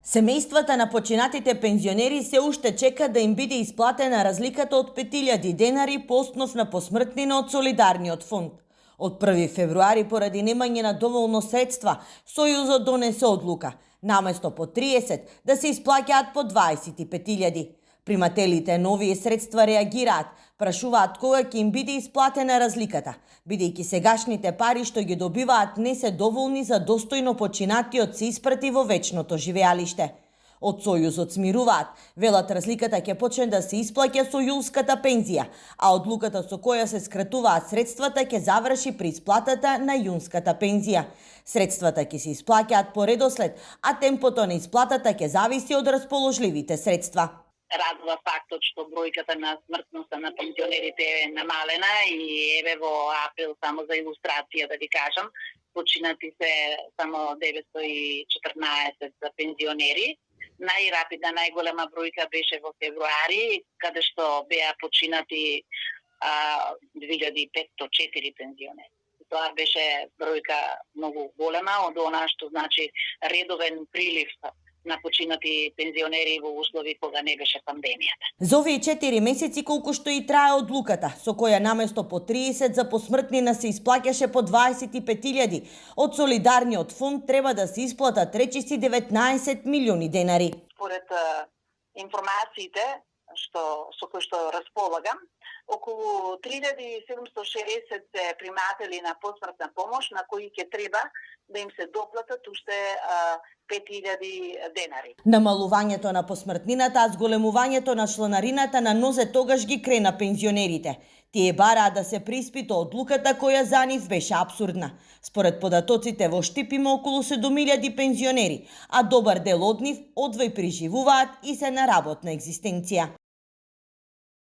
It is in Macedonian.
Семејствата на починатите пензионери се уште чека да им биде исплатена разликата од 5.000 денари по основ на посмртнина од Солидарниот фонд. Од 1 февруари, поради немање на доволно средства, Сојузот донесе одлука, наместо по 30, да се исплаќаат по 25.000. Примателите на овие средства реагираат, прашуваат кога ќе им биде исплатена разликата, бидејќи сегашните пари што ги добиваат не се доволни за достојно починатиот се испрати во вечното живеалиште. Од Сојузот смируваат, велат разликата ќе почне да се исплаќа со јулската пензија, а одлуката со која се скратуваат средствата ќе заврши при исплатата на јунската пензија. Средствата ќе се исплаќаат по редослед, а темпото на исплатата ќе зависи од расположливите средства. Радува фактот што бројката на смртноста на пензионерите е намалена и еве во април, само за илустрација да ви кажам, починати се само 914 за пензионери. Најрапидна, најголема бројка беше во февруари, каде што беа починати 2504 пензионери. Тоа беше бројка многу голема од она што значи редовен прилив на починати пензионери во услови кога не беше пандемијата. За овие 4 месеци колку што и трае одлуката, со која наместо по 30 за посмртнина се исплаќаше по 25.000, од Солидарниот фонд треба да се исплатат речиси 19 милиони денари. Според информациите со кои што располагам, околу 3760 се приматели на посмртна помош на кои ќе треба да им се доплатат уште 5.000 денари. Намалувањето на посмртнината, а зголемувањето на чланарината на нозе тогаш ги крена пензионерите. Тие бараа да се преиспита одлуката која за нив беше апсурдна. Според податоците во Штип има околу 7.000 пензионери, а добар дел од нив одвој преживуваат и се на работна екзистенција.